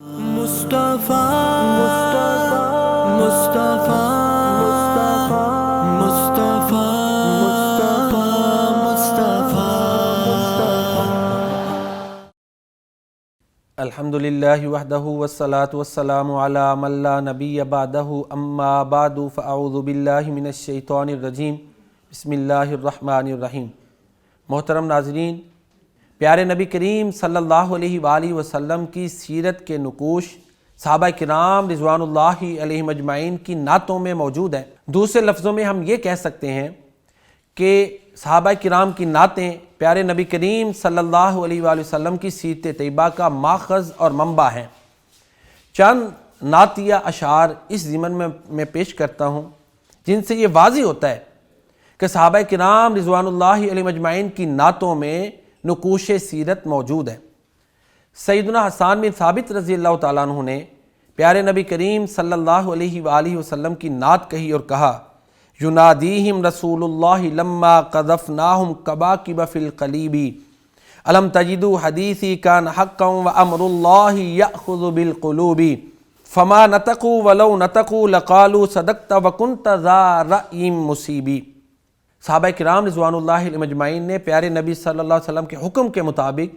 مصطفیٰ مصطفیٰ مصطفیٰ مصطفیٰ الحمدللہ وحدہ والصلاة والسلام علی من لا نبی بعدہ اما بعد فاعوذ باللہ من الشیطان الرجیم بسم اللہ الرحمن الرحیم۔ محترم ناظرین، پیارے نبی کریم صلی اللہ علیہ وآلہ وسلم کی سیرت کے نقوش صحابہ کرام رضوان اللہ علیہم اجمعین کی نعتوں میں موجود ہیں۔ دوسرے لفظوں میں ہم یہ کہہ سکتے ہیں کہ صحابہ کرام کی نعتیں پیارے نبی کریم صلی اللہ علیہ وآلہ وسلم کی سیرت طیبہ کا ماخذ اور منبع ہیں۔ چند نعتیہ اشعار اس ضمن میں پیش کرتا ہوں جن سے یہ واضح ہوتا ہے کہ صحابہ کرام رضوان اللہ علیہم اجمعین کی نعتوں میں نقوش سیرت موجود ہے۔ سیدنا حسان بن ثابت رضی اللہ تعالیٰ عنہ نے پیارے نبی کریم صلی اللہ علیہ وآلہ وسلم کی نعت کہی اور کہا: ینادیہم رسول اللہ لما قذفناہم کباکب فی القلیب الم تجدوا حدیثی کان حقا وامر اللہ یأخذ بالقلوب فما نطقوا ولو نطقوا لقالوا صدقت وکنت ذا رأی مصیب۔ صحابہ کرام رضوان اللہ علیہم اجمعین نے پیارے نبی صلی اللہ علیہ وسلم کے حکم کے مطابق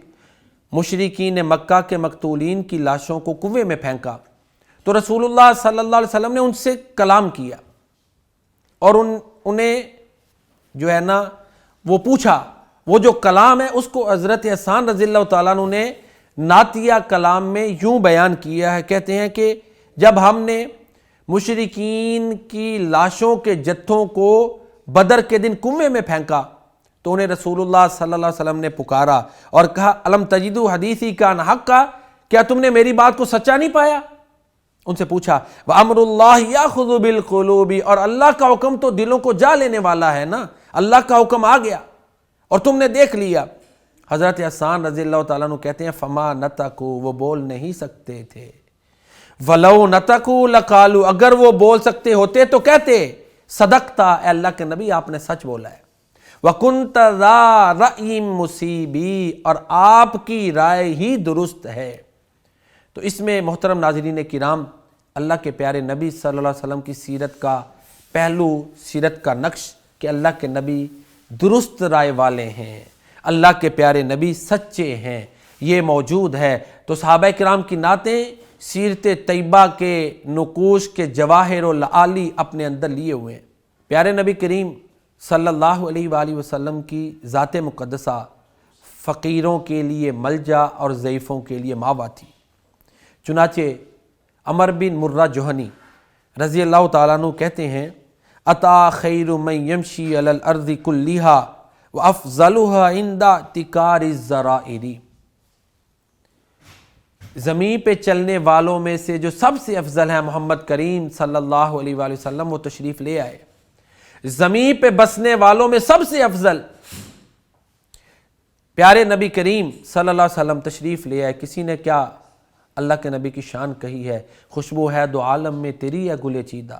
مشرکین مکہ کے مقتولین کی لاشوں کو کنویں میں پھینکا تو رسول اللہ صلی اللہ علیہ وسلم نے ان سے کلام کیا اور انہیں جو ہے نا وہ پوچھا۔ وہ جو کلام ہے اس کو حضرت حسان رضی اللہ تعالیٰ عنہ نے نعتیہ کلام میں یوں بیان کیا ہے، کہتے ہیں کہ جب ہم نے مشرکین کی لاشوں کے جتھوں کو بدر کے دن کنویں میں پھینکا تو انہیں رسول اللہ صلی اللہ علیہ وسلم نے پکارا اور کہا: الم تجدوا حدیثی کان حقا، کیا تم نے میری بات کو سچا نہیں پایا؟ ان سے پوچھا وَأَمْرُ اللَّهِ يَأْخُذُ بِالْقُلُوبِ، اور اللہ کا حکم تو دلوں کو جا لینے والا ہے نا، اللہ کا حکم آ گیا اور تم نے دیکھ لیا۔ حضرت حسان رضی اللہ تعالیٰ عنہ کہتے ہیں فما نطقوا، وہ بول نہیں سکتے تھے، وَلَوْ نَطَقُوا لَقَالُوا، اگر وہ بول سکتے ہوتے تو کہتے صدقتا، اے اللہ کے نبی آپ نے سچ بولا ہے، وَكُنْتَ ذَا رَأْيٍ مُصِيبٍ، اور آپ کی رائے ہی درست ہے۔ تو اس میں محترم ناظرین کرام، اللہ کے پیارے نبی صلی اللہ علیہ وسلم کی سیرت کا پہلو، سیرت کا نقش کہ اللہ کے نبی درست رائے والے ہیں، اللہ کے پیارے نبی سچے ہیں، یہ موجود ہے۔ تو صحابہ کرام کی نعتیں سیرت طیبہ کے نقوش کے جواہر و لعالی اپنے اندر لیے ہوئے ہیں۔ پیارے نبی کریم صلی اللہ علیہ وآلہ وسلم کی ذات مقدسہ فقیروں کے لیے ملجا اور ضعیفوں کے لیے ماوا تھی۔ چنانچہ عمر بن مرہ جوہنی رضی اللہ تعالیٰ عنہ کہتے ہیں: اتا خیر من یمشی علی الارض کلیہا وافضلھا عند احتکار الذرائر، زمین پہ چلنے والوں میں سے جو سب سے افضل ہے محمد کریم صلی اللہ علیہ وآلہ وسلم، وہ تشریف لے آئے۔ زمین پہ بسنے والوں میں سب سے افضل پیارے نبی کریم صلی اللہ علیہ وسلم تشریف لے آئے۔ کسی نے کیا اللہ کے نبی کی شان کہی ہے: خوشبو ہے دو عالم میں تیری ہے گل چیدہ،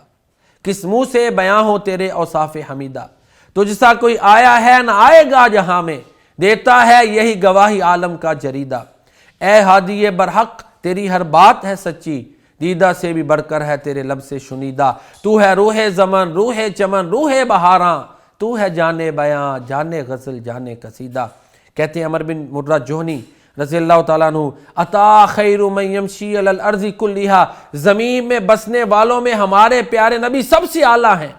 کس منہ سے بیاں ہو تیرے اوصاف حمیدہ، تجھ سا کوئی آیا ہے نہ آئے گا جہاں میں، دیتا ہے یہی گواہی عالم کا جریدہ، اے ہادی برحق تیری ہر بات ہے سچی، دیدہ سے بھی بڑھ کر ہے تیرے لب سے شنیدہ، تو ہے روح زمن روح چمن روح بہاراں، تو ہے جانے بیاں جانے غزل جانے قصیدہ۔ کہتے ہیں عمر بن مرہ جوہنی رضی اللہ تعالیٰ عنہ: اتا خیر من یمشی علی الارض کلیہا، زمین میں بسنے والوں میں ہمارے پیارے نبی سب سے اعلیٰ ہیں،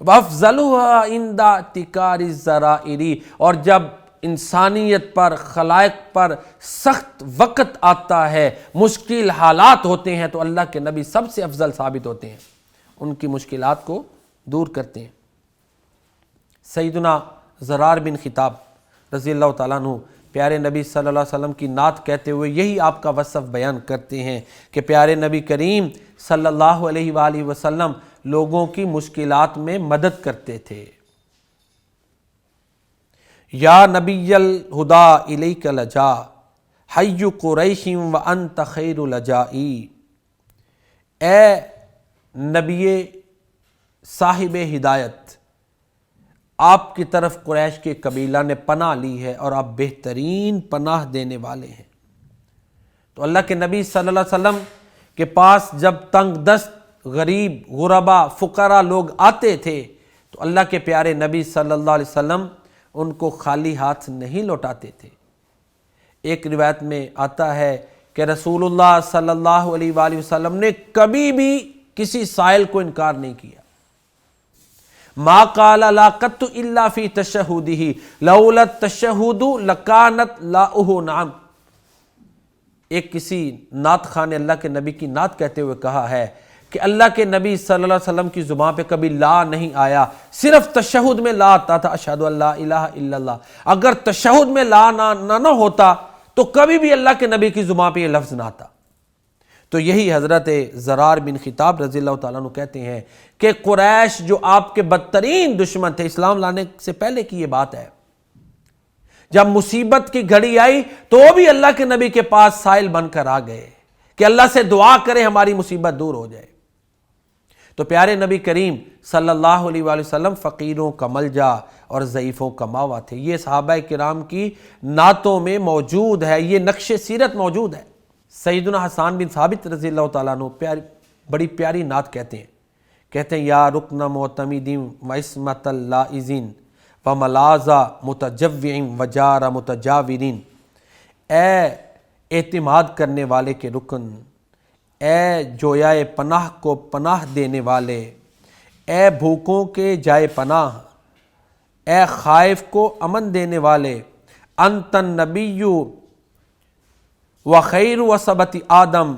وافضلھا عند احتکار الذرائر، اور جب انسانیت پر خلائق پر سخت وقت آتا ہے، مشکل حالات ہوتے ہیں، تو اللہ کے نبی سب سے افضل ثابت ہوتے ہیں، ان کی مشکلات کو دور کرتے ہیں۔ سیدنا زرار بن خطاب رضی اللہ تعالیٰ عنہ پیارے نبی صلی اللہ علیہ وسلم کی نعت کہتے ہوئے یہی آپ کا وصف بیان کرتے ہیں کہ پیارے نبی کریم صلی اللہ علیہ وآلہ وسلم لوگوں کی مشکلات میں مدد کرتے تھے۔ یا نبی الہدا الیک لجا حی قریش وانت خیر لجائی، اے نبی صاحب ہدایت، آپ کی طرف قریش کے قبیلہ نے پناہ لی ہے اور آپ بہترین پناہ دینے والے ہیں۔ تو اللہ کے نبی صلی اللہ علیہ وسلم کے پاس جب تنگ دست غریب غربا فقراء لوگ آتے تھے تو اللہ کے پیارے نبی صلی اللہ علیہ وسلم ان کو خالی ہاتھ نہیں لوٹاتے تھے۔ ایک روایت میں آتا ہے کہ رسول اللہ صلی اللہ علیہ وآلہ وسلم نے کبھی بھی کسی سائل کو انکار نہیں کیا۔ ما قال لا قط الا فی تشہدہ لولا التشہد لکانت لاؤہ نعم۔ ایک کسی نعت خان نے اللہ کے نبی کی نعت کہتے ہوئے کہا ہے کہ اللہ کے نبی صلی اللہ علیہ وسلم کی زبان پہ کبھی لا نہیں آیا، صرف تشہد میں لا آتا تھا، اشہد ان لا الہ الا اللہ۔ اگر تشہد میں لا نہ ہوتا تو کبھی بھی اللہ کے نبی کی زبان پہ یہ لفظ نہ آتا۔ تو یہی حضرت زرار بن خطاب رضی اللہ تعالیٰ عنہ کہتے ہیں کہ قریش جو آپ کے بدترین دشمن تھے، اسلام لانے سے پہلے کی یہ بات ہے، جب مصیبت کی گھڑی آئی تو وہ بھی اللہ کے نبی کے پاس سائل بن کر آ گئے کہ اللہ سے دعا کرے ہماری مصیبت دور ہو جائے۔ تو پیارے نبی کریم صلی اللہ علیہ وآلہ وسلم فقیروں کا ملجا اور ضعیفوں کا ماوا تھے۔ یہ صحابہ کرام کی نعتوں میں موجود ہے، یہ نقش سیرت موجود ہے۔ سیدنا حسان بن ثابت رضی اللہ تعالیٰ عنہ بڑی پیاری نعت کہتے ہیں یا رکن معتمدین و عصمت اللائزین و ملازہ متجوعین و جار متجاورین۔ اے اعتماد کرنے والے کے رکن، اے جویائے پناہ کو پناہ دینے والے، اے بھوکوں کے جائے پناہ، اے خائف کو امن دینے والے، انت النبی وخیر وصبت آدم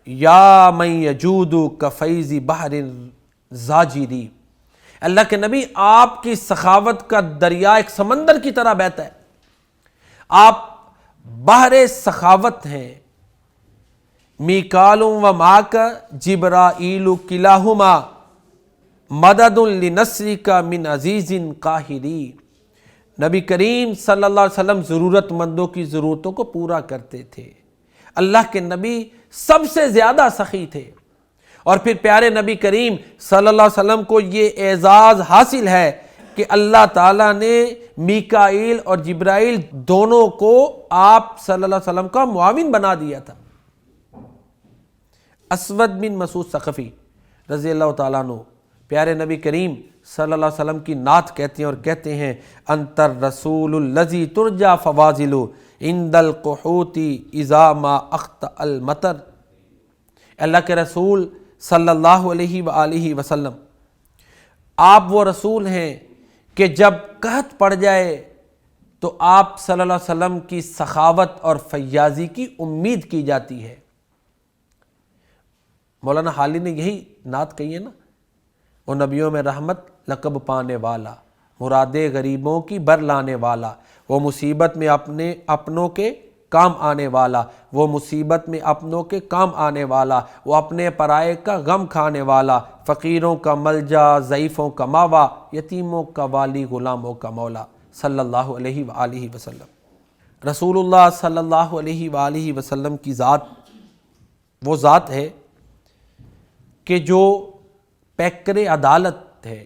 یا من یجود کفیض بحر زاجری۔ اللہ کے نبی آپ کی سخاوت کا دریا ایک سمندر کی طرح بہتا ہے، آپ بحر سخاوت ہیں۔ میکال و معک جبرائیل کلاہما مدد لنصرک من عزیز قاہری۔ نبی کریم صلی اللہ علیہ وسلم ضرورت مندوں کی ضرورتوں کو پورا کرتے تھے۔ اللہ کے نبی سب سے زیادہ سخی تھے، اور پھر پیارے نبی کریم صلی اللہ علیہ وسلم کو یہ اعزاز حاصل ہے کہ اللہ تعالیٰ نے میکائیل اور جبرائیل دونوں کو آپ صلی اللہ علیہ وسلم کا معاون بنا دیا تھا۔ اسود بن مسعود ثقفی رضی اللہ تعالیٰ عنہ پیارے نبی کریم صلی اللہ علیہ وسلم کی نعت کہتے ہیں اور کہتے ہیں انتر رسول الذی ترجا فواضل عند القحوط اذا ما اخطأ المطر۔ اللہ کے رسول صلی اللہ علیہ وآلہ وسلم آپ وہ رسول ہیں کہ جب قحط پڑ جائے تو آپ صلی اللہ علیہ وسلم کی سخاوت اور فیاضی کی امید کی جاتی ہے۔ مولانا حالی نے یہی نعت کہی ہے نا، وہ نبیوں میں رحمت لقب پانے والا، مرادے غریبوں کی بر لانے والا، وہ مصیبت میں اپنوں کے کام آنے والا، وہ مصیبت میں اپنوں کے کام آنے والا، وہ اپنے پرائے کا غم کھانے والا، فقیروں کا ملجا، ضعیفوں کا ماوا، یتیموں کا والی، غلاموں کا مولا، صلی اللہ علیہ وآلہ وسلم۔ رسول اللہ صلی اللہ علیہ وآلہ وسلم کی ذات وہ ذات ہے کہ جو پیکر عدالت ہے۔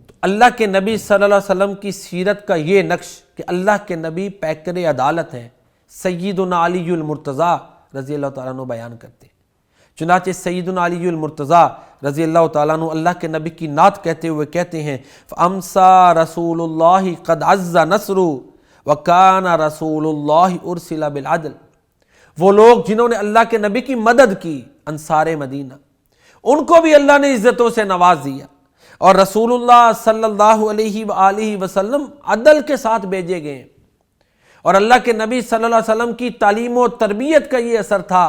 تو اللہ کے نبی صلی اللہ علیہ وسلم کی سیرت کا یہ نقش کہ اللہ کے نبی پیکر عدالت ہیں، سیدنا علی المرتضیٰ رضی اللہ تعالیٰ عنہ بیان کرتے ہیں۔ چنانچہ سیدنا علی المرتضیٰ رضی اللہ تعالیٰ عنہ اللہ کے نبی کی نعت کہتے ہوئے کہتے ہیں فَأَمْسَى رَسُولُ اللَّهِ قَدْ عَزَّ نَصْرُ وَكَانَ رَسُولُ اللَّهِ أُرْسِلَ بِالْعَدْلِ۔ وہ لوگ جنہوں نے اللہ کے نبی کی مدد کی، انصار مدینہ، ان کو بھی اللہ نے عزتوں سے نواز دیا، اور رسول اللہ صلی اللہ علیہ وآلہ وسلم عدل کے ساتھ بھیجے گئے، اور اللہ کے نبی صلی اللہ علیہ وسلم کی تعلیم و تربیت کا یہ اثر تھا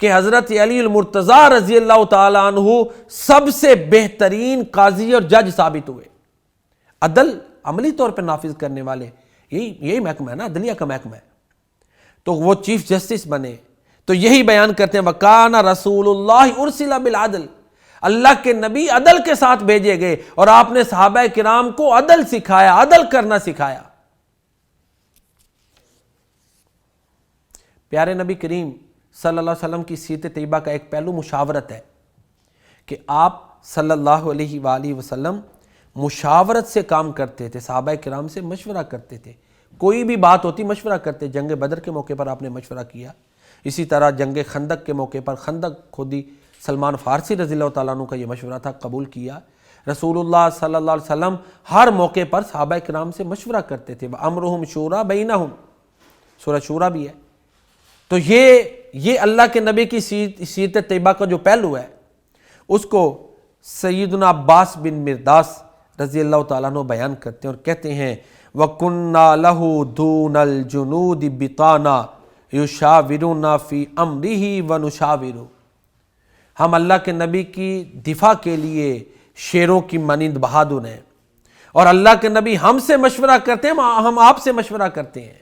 کہ حضرت علی المرتضیٰ رضی اللہ تعالیٰ عنہ سب سے بہترین قاضی اور جج ثابت ہوئے۔ عدل عملی طور پر نافذ کرنے والے، یہی محکمہ ہے نا، عدلیہ کا محکمہ ہے، تو وہ چیف جسٹس بنے۔ تو یہی بیان کرتے ہیں وَكَانَ رَسُولُ اللَّهِ أُرْسِلَ بِالْعَدْلِ، اللہ کے نبی عدل کے ساتھ بھیجے گئے، اور آپ نے صحابہ کرام کو عدل سکھایا، عدل کرنا سکھایا۔ پیارے نبی کریم صلی اللہ علیہ وسلم کی سیرت طیبہ کا ایک پہلو مشاورت ہے کہ آپ صلی اللہ علیہ وآلہ وسلم مشاورت سے کام کرتے تھے، صحابہ کرام سے مشورہ کرتے تھے، کوئی بھی بات ہوتی مشورہ کرتے۔ جنگ بدر کے موقع پر آپ نے مشورہ کیا، اسی طرح جنگ خندق کے موقع پر خندق خود ہی سلمان فارسی رضی اللہ تعالیٰ عنہ کا یہ مشورہ تھا، قبول کیا۔ رسول اللہ صلی اللہ علیہ وسلم ہر موقع پر صحابہ کرام سے مشورہ کرتے تھے، وَأَمْرُهُمْ شُورَىٰ بَيْنَهُمْ، سورہ شورا بھی ہے۔ تو یہ اللہ کے نبی کی سیرت طیبہ کا جو پہلو ہے اس کو سیدنا عباس بن مرداس رضی اللہ تعالیٰ عنہ بیان کرتے ہیں اور کہتے ہیں وَكُنَّا لَهُ دُونَ الْجُنُودِ بِطَانَا يُشَاوِرُونَا فِي أَمْرِهِ وَنُشَاوِرُ، ہم اللہ کے نبی کی دفاع کے لیے شیروں کی مانند بہادر ہیں، اور اللہ کے نبی ہم سے مشورہ کرتے ہیں، ہم آپ سے مشورہ کرتے ہیں۔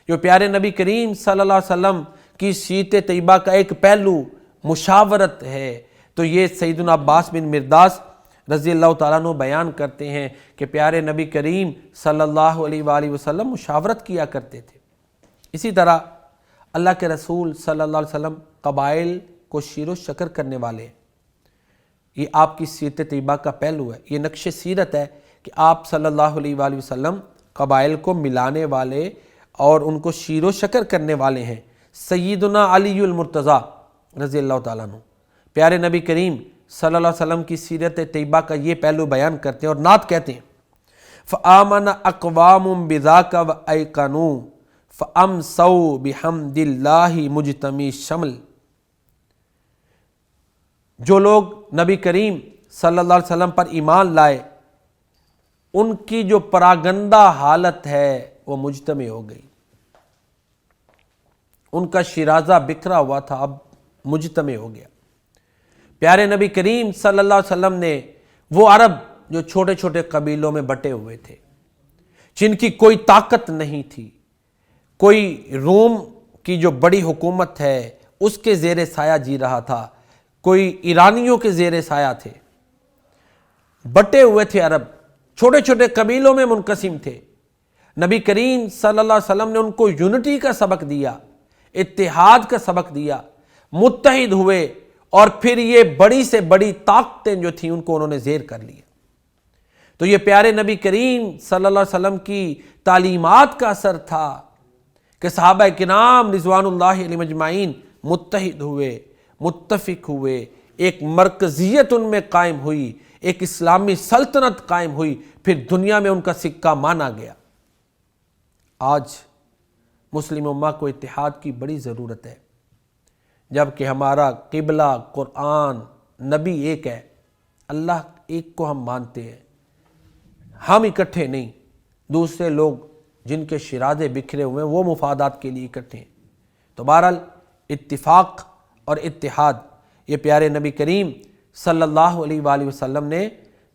جو پیارے نبی کریم صلی اللہ علیہ وسلم کی سیرت طیبہ کا ایک پہلو مشاورت ہے، تو یہ سیدنا عباس بن مرداس رضی اللہ تعالیٰ عنہ بیان کرتے ہیں کہ پیارے نبی کریم صلی اللہ علیہ وآلہ وسلم مشاورت کیا کرتے تھے۔ اسی طرح اللہ کے رسول صلی اللہ علیہ وسلم قبائل کو شیر و شکر کرنے والے ہیں، یہ آپ کی سیرت طیبہ کا پہلو ہے، یہ نقش سیرت ہے کہ آپ صلی اللہ علیہ وآلہ وسلم قبائل کو ملانے والے اور ان کو شیر و شکر کرنے والے ہیں۔ سیدنا علی المرتضیٰ رضی اللہ تعالیٰ عنہ پیارے نبی کریم صلی اللہ علیہ وسلم کی سیرت طیبہ کا یہ پہلو بیان کرتے ہیں اور نعت کہتے ہیں فَآمَنَ أَقْوَامٌ بِذَاكَ وَأَيْقَنُوا فَأَمْسَوْا بِحَمْدِ اللَّهِ مُجْتَمِعِ الشَّمْلِ، جو لوگ نبی کریم صلی اللہ علیہ وسلم پر ایمان لائے ان کی جو پراگندہ حالت ہے وہ مجتمع ہو گئی، ان کا شیرازہ بکھرا ہوا تھا اب مجتمع ہو گیا۔ پیارے نبی کریم صلی اللہ علیہ وسلم نے وہ عرب جو چھوٹے چھوٹے قبیلوں میں بٹے ہوئے تھے، جن کی کوئی طاقت نہیں تھی، کوئی روم کی جو بڑی حکومت ہے اس کے زیر سایہ جی رہا تھا، کوئی ایرانیوں کے زیر سایہ تھے، بٹے ہوئے تھے عرب، چھوٹے چھوٹے قبیلوں میں منقسم تھے۔ نبی کریم صلی اللہ علیہ وسلم نے ان کو یونٹی کا سبق دیا، اتحاد کا سبق دیا، متحد ہوئے اور پھر یہ بڑی سے بڑی طاقتیں جو تھیں ان کو انہوں نے زیر کر لیا۔ تو یہ پیارے نبی کریم صلی اللہ علیہ وسلم کی تعلیمات کا اثر تھا کہ صحابہ کرام رضوان اللہ علیہم اجمعین متحد ہوئے، متفق ہوئے، ایک مرکزیت ان میں قائم ہوئی، ایک اسلامی سلطنت قائم ہوئی، پھر دنیا میں ان کا سکہ مانا گیا۔ آج مسلم امہ کو اتحاد کی بڑی ضرورت ہے، جبکہ ہمارا قبلہ قرآن نبی ایک ہے، اللہ ایک کو ہم مانتے ہیں، ہم اکٹھے نہیں، دوسرے لوگ جن کے شیرازے بکھرے ہوئے ہیں وہ مفادات کے لیے اکٹھے ہیں۔ تو بہرحال اتفاق اور اتحاد یہ پیارے نبی کریم صلی اللہ علیہ وآلہ وسلم نے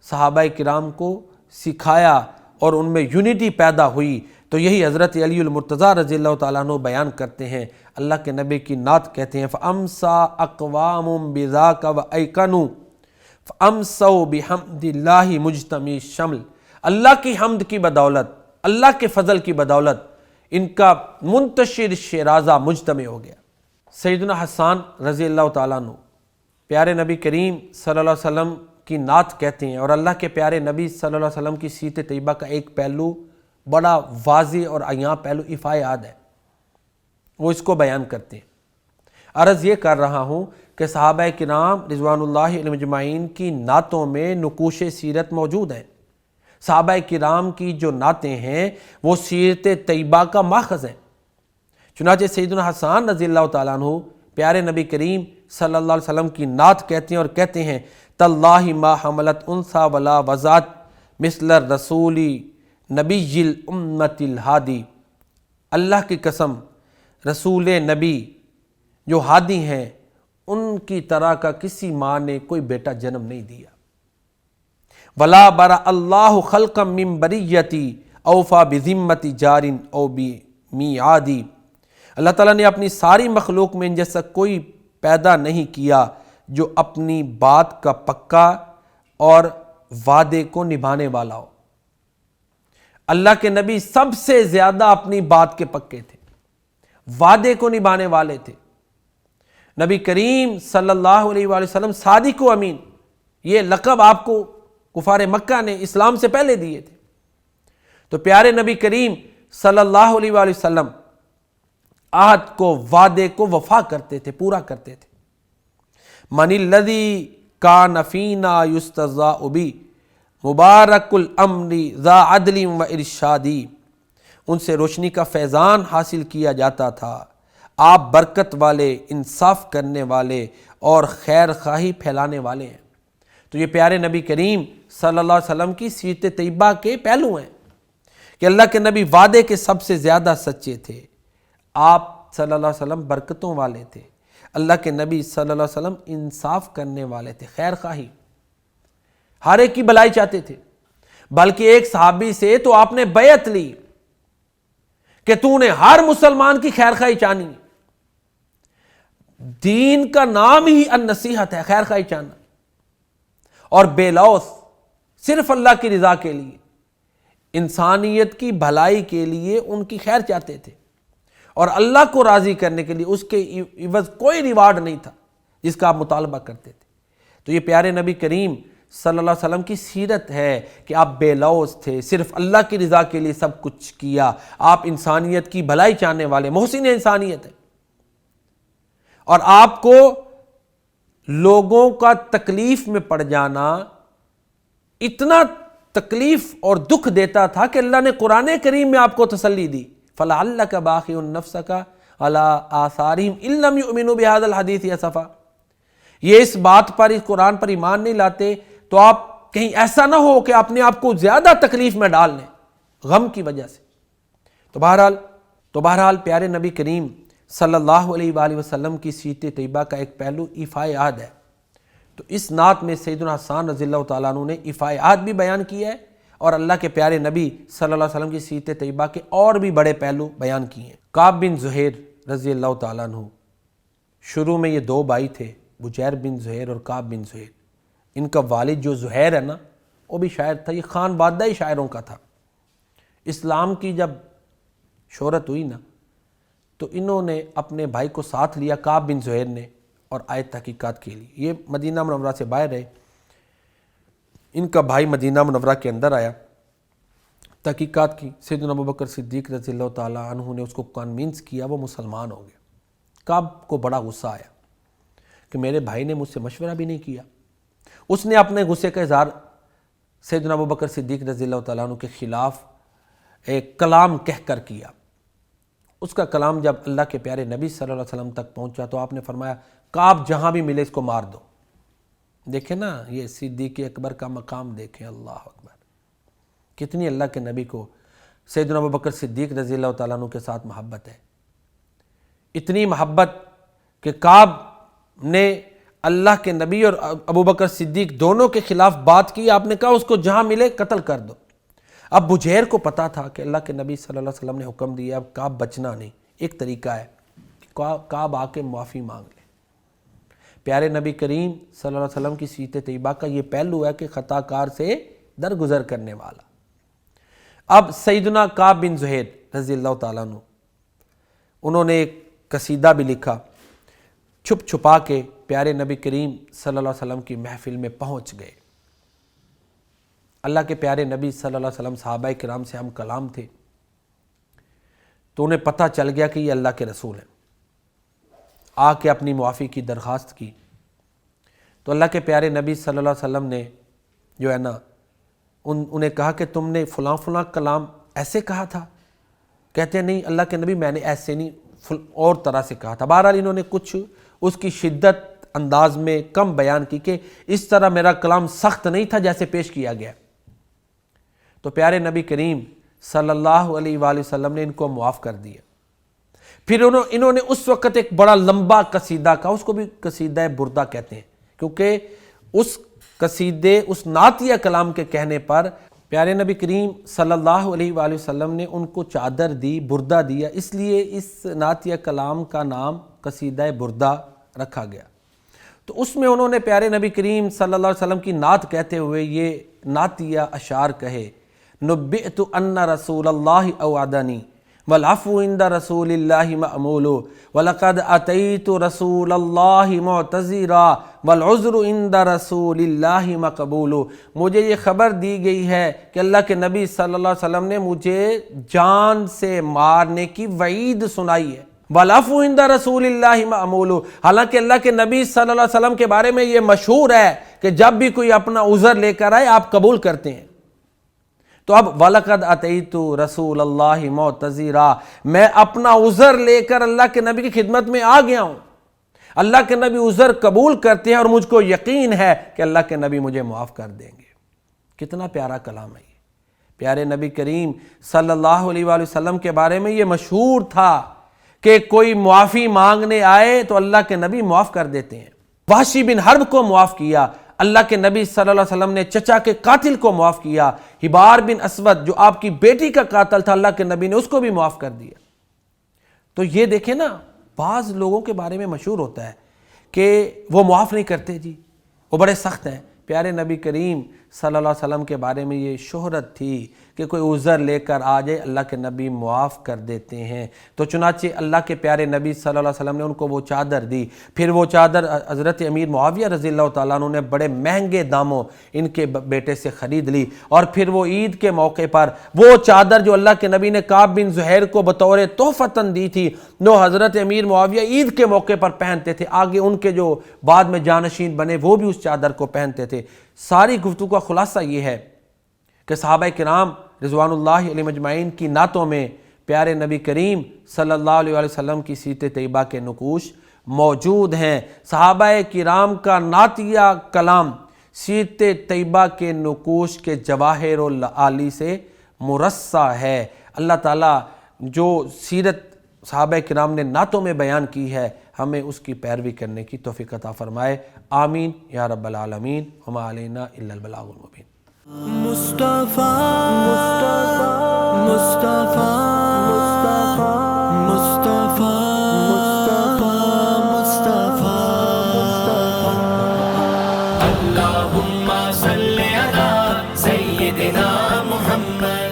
صحابہ کرام کو سکھایا اور ان میں یونٹی پیدا ہوئی۔ تو یہی حضرت علی المرتضیٰ رضی اللہ تعالیٰ عنہ بیان کرتے ہیں، اللہ کے نبی کی نعت کہتے ہیں فَأَمْسَا أَقْوَامٌ بِذَاكَ وَأَيْقَنُوا فَأَمْسَوْا بِحَمْدِ اللَّهِ مُجْتَمِعِ الشَّمْلِ، اللہ کی حمد کی بدولت، اللہ کے فضل کی بدولت ان کا منتشر شیرازہ مجتمع ہو گیا۔ سیدنا حسان رضی اللہ تعالیٰ عنہ پیارے نبی کریم صلی اللہ علیہ وسلم کی نعت کہتے ہیں، اور اللہ کے پیارے نبی صلی اللہ علیہ وسلم کی سیرت طیبہ کا ایک پہلو بڑا واضح اور عیاں پہلو افعاد ہے، وہ اس کو بیان کرتے ہیں۔ عرض یہ کر رہا ہوں کہ صحابہ کرام رضوان اللہ علیہم اجمعین کی نعتوں میں نقوش سیرت موجود ہیں، صحابہ کرام کی جو نعتیں ہیں وہ سیرت طیبہ کا ماخذ ہیں۔ چنانچہ سیدنا حسان رضی اللہ تعالیٰ عنہ پیارے نبی کریم صلی اللہ علیہ وسلم کی نعت کہتے ہیں اور کہتے ہیں تاللہ ما حملت انثی ولا وزات مثل الرسول نبی الامت الہادی، اللہ کی قسم رسول نبی جو ہادی ہیں ان کی طرح کا کسی ماں نے کوئی بیٹا جنم نہیں دیا۔ ولا برا اللہ خلقا من بریتی اوفا بذمت جار او بمیعادی، اللہ تعالیٰ نے اپنی ساری مخلوق میں ان جیسا کوئی پیدا نہیں کیا جو اپنی بات کا پکا اور وعدے کو نبھانے والا ہو۔ اللہ کے نبی سب سے زیادہ اپنی بات کے پکے تھے، وعدے کو نبھانے والے تھے۔ نبی کریم صلی اللہ علیہ وآلہ وسلم صادق و امین، یہ لقب آپ کو کفار مکہ نے اسلام سے پہلے دیے تھے۔ تو پیارے نبی کریم صلی اللہ علیہ وآلہ وسلم عہد کو، وعدے کو وفا کرتے تھے، پورا کرتے تھے۔ من الذی کان فینا یستہزأ بی مبارک الامر ذا عدل و ارشادی، ان سے روشنی کا فیضان حاصل کیا جاتا تھا، آپ برکت والے، انصاف کرنے والے اور خیر خواہی پھیلانے والے ہیں۔ تو یہ پیارے نبی کریم صلی اللہ علیہ وسلم کی سیرت طیبہ کے پہلو ہیں کہ اللہ کے نبی وعدے کے سب سے زیادہ سچے تھے، آپ صلی اللہ علیہ وسلم برکتوں والے تھے، اللہ کے نبی صلی اللہ علیہ وسلم انصاف کرنے والے تھے، خیر خواہی، ہر ایک کی بھلائی چاہتے تھے۔ بلکہ ایک صحابی سے تو آپ نے بیعت لی کہ تو نے ہر مسلمان کی خیر خواہی چاہنی، دین کا نام ہی النصیحت ہے، خیر خواہی چاہنا، اور بے لوث صرف اللہ کی رضا کے لیے، انسانیت کی بھلائی کے لیے ان کی خیر چاہتے تھے، اور اللہ کو راضی کرنے کے لیے اس کے عوض کوئی ریوارڈ نہیں تھا جس کا آپ مطالبہ کرتے تھے۔ تو یہ پیارے نبی کریم صلی اللہ علیہ وسلم کی سیرت ہے کہ آپ بے لوث تھے، صرف اللہ کی رضا کے لیے سب کچھ کیا، آپ انسانیت کی بھلائی چاہنے والے محسن انسانیت ہیں، اور آپ کو لوگوں کا تکلیف میں پڑ جانا اتنا تکلیف اور دکھ دیتا تھا کہ اللہ نے قرآن کریم میں آپ کو تسلی دی، فَلَعَلَّكَ بَاخِعٌ نَفْسَكَ عَلَىٰ آثَارِهِمْ إِن لَّمْ يُؤْمِنُوا بِهَٰذَا الْحَدِيثِ أَسَفًا، یہ اس بات پر، اس قرآن پر ایمان نہیں لاتے تو آپ کہیں ایسا نہ ہو کہ اپنے آپ کو زیادہ تکلیف میں ڈال لیں غم کی وجہ سے۔ تو بہرحال پیارے نبی کریم صلی اللہ علیہ وآلہ وسلم کی سیرت طیبہ کا ایک پہلو ایفائے عہد ہے۔ تو اس نعت میں سیدنا حسان رضی اللہ تعالیٰ عنہ نے ایفائے عہد بھی بیان کیا ہے، اور اللہ کے پیارے نبی صلی اللہ علیہ وسلم کی سیرت طیبہ کے اور بھی بڑے پہلو بیان کیے ہیں۔ کعب بن زہیر رضی اللہ تعالیٰ عنہ، شروع میں یہ دو بھائی تھے، بجیر بن زہیر اور کعب بن زہیر۔ ان کا والد جو زہیر ہے نا، وہ بھی شاعر تھا، یہ خانوادہ شاعروں کا تھا۔ اسلام کی جب شہرت ہوئی نا تو انہوں نے اپنے بھائی کو ساتھ لیا، کعب بن زہیر نے، اور آئے تحقیقات کے لیے۔ یہ مدینہ منورہ سے باہر رہے، ان کا بھائی مدینہ منورہ کے اندر آیا، تحقیقات کی، سیدنا ابوبکر صدیق رضی اللہ تعالیٰ عنہ نے اس کو کنونس کیا، وہ مسلمان ہو گیا۔ کعب کو بڑا غصہ آیا کہ میرے بھائی نے مجھ سے مشورہ بھی نہیں کیا۔ اس نے اپنے غصے کا اظہار سیدنا ابوبکر صدیق رضی اللہ تعالیٰ عنہ کے خلاف ایک کلام کہہ کر کیا۔ اس کا کلام جب اللہ کے پیارے نبی صلی اللہ علیہ وسلم تک پہنچا تو آپ نے فرمایا، کعب جہاں بھی ملے اس کو مار دو۔ دیکھیں نا، یہ صدیق اکبر کا مقام دیکھیں، اللہ اکبر، کتنی اللہ کے نبی کو سیدنا ابوبکر صدیق رضی اللہ تعالیٰ عنہ کے ساتھ محبت ہے، اتنی محبت کہ کعب نے اللہ کے نبی اور ابوبکر صدیق دونوں کے خلاف بات کی، آپ نے کہا اس کو جہاں ملے قتل کر دو۔ اب بجیر کو پتا تھا کہ اللہ کے نبی صلی اللہ علیہ وسلم نے حکم دیا، اب کعب بچنا نہیں، ایک طریقہ ہے کہ کعب آ کے معافی مانگ لے۔ پیارے نبی کریم صلی اللہ علیہ وسلم کی سیرت طیبہ کا یہ پہلو ہے کہ خطا کار سے درگزر کرنے والا۔ اب سیدنا کعب بن زہیر رضی اللہ تعالیٰ عنہ، انہوں نے ایک قصیدہ بھی لکھا، چھپ چھپا کے پیارے نبی کریم صلی اللہ علیہ وسلم کی محفل میں پہنچ گئے۔ اللہ کے پیارے نبی صلی اللہ علیہ وسلم صحابہ کرام سے ہم کلام تھے، تو انہیں پتہ چل گیا کہ یہ اللہ کے رسول ہیں، آ کے اپنی معافی کی درخواست کی۔ تو اللہ کے پیارے نبی صلی اللہ علیہ وسلم نے جو ہے نا انہیں کہا کہ تم نے فلاں فلاں کلام ایسے کہا تھا؟ کہتے ہیں نہیں اللہ کے نبی، میں نے ایسے نہیں، اور طرح سے کہا تھا۔ بہرحال انہوں نے کچھ اس کی شدت انداز میں کم بیان کی کہ اس طرح میرا کلام سخت نہیں تھا جیسے پیش کیا گیا۔ تو پیارے نبی کریم صلی اللہ علیہ وآلہ وسلم نے ان کو معاف کر دیا۔ پھر انہوں نے اس وقت ایک بڑا لمبا قصیدہ کہا، اس کو بھی قصیدہ بردہ کہتے ہیں، کیونکہ اس قصیدے، اس نعتیہ کلام کے کہنے پر پیارے نبی کریم صلی اللہ علیہ وآلہ وسلم نے ان کو چادر دی، بردہ دیا، اس لیے اس نعتیہ کلام کا نام قصیدہ بردہ رکھا گیا۔ تو اس میں انہوں نے پیارے نبی کریم صلی اللہ علیہ وسلم کی نعت کہتے ہوئے یہ نعتیہ اشعار کہے، نبئت ان رسول اللہ اوعدنی والعفو عند رسول اللہ مأمول ولقد اتیت رسول اللہ معتذرا والعذر عند رسول اللہ مقبول۔ مجھے یہ خبر دی گئی ہے کہ اللہ کے نبی صلی اللہ علیہ وسلم نے مجھے جان سے مارنے کی وعید سنائی ہے۔ والعفو عند رسول اللہ معمول، حالانکہ اللہ کے نبی صلی اللہ علیہ وسلم کے بارے میں یہ مشہور ہے کہ جب بھی کوئی اپنا عذر لے کر آئے آپ قبول کرتے ہیں۔ تو اب وَلَقَدْ أَتَيْتُ رَسُولَ اللَّهِ مُعْتَذِرًا، میں اپنا عذر لے کر اللہ کے نبی کی خدمت میں آ گیا ہوں۔ اللہ کے نبی عذر قبول کرتے ہیں اور مجھ کو یقین ہے کہ اللہ کے نبی مجھے معاف کر دیں گے۔ کتنا پیارا کلام ہے یہ۔ پیارے نبی کریم صلی اللہ علیہ وآلہ وسلم کے بارے میں یہ مشہور تھا کہ کوئی معافی مانگنے آئے تو اللہ کے نبی معاف کر دیتے ہیں۔ وحشی بن حرب کو معاف کیا، اللہ کے نبی صلی اللہ علیہ وسلم نے چچا کے قاتل کو معاف کیا۔ حبار بن اسود جو آپ کی بیٹی کا قاتل تھا، اللہ کے نبی نے اس کو بھی معاف کر دیا۔ تو یہ دیکھیں نا، بعض لوگوں کے بارے میں مشہور ہوتا ہے کہ وہ معاف نہیں کرتے جی، وہ بڑے سخت ہیں۔ پیارے نبی کریم صلی اللہ علیہ وسلم کے بارے میں یہ شہرت تھی کہ کوئی عذر لے کر آ جائے اللہ کے نبی معاف کر دیتے ہیں۔ تو چنانچہ اللہ کے پیارے نبی صلی اللہ علیہ وسلم نے ان کو وہ چادر دی، پھر وہ چادر حضرت امیر معاویہ رضی اللہ تعالیٰ عنہ نے بڑے مہنگے داموں ان کے بیٹے سے خرید لی، اور پھر وہ عید کے موقع پر وہ چادر جو اللہ کے نبی نے کعب بن زہیر کو بطور تحفتاً دی تھی، وہ حضرت امیر معاویہ عید کے موقع پر پہنتے تھے۔ آگے ان کے جو بعد میں جانشین بنے وہ بھی اس چادر کو پہنتے تھے۔ ساری گفتگو کا خلاصہ یہ ہے کہ صحابہ کرام رضوان اللہ علیہ مجمعین کی نعتوں میں پیارے نبی کریم صلی اللہ علیہ وآلہ وسلم کی سیرت طیبہ کے نقوش موجود ہیں۔ صحابہ کرام کا نعتیہ کلام سیرت طیبہ کے نقوش کے جواہر العالی سے مرصع ہے۔ اللہ تعالیٰ جو سیرت صحابہ کرام نے نعتوں میں بیان کی ہے، ہمیں اس کی پیروی کرنے کی توفیق عطا فرمائے۔ آمین یا رب العالمین۔ وما علینا الا البلاغ المبین۔ مصطفیٰ مصطفیٰ مصطفیٰ مصطفیٰ اللہم صل علی سیدنا محمد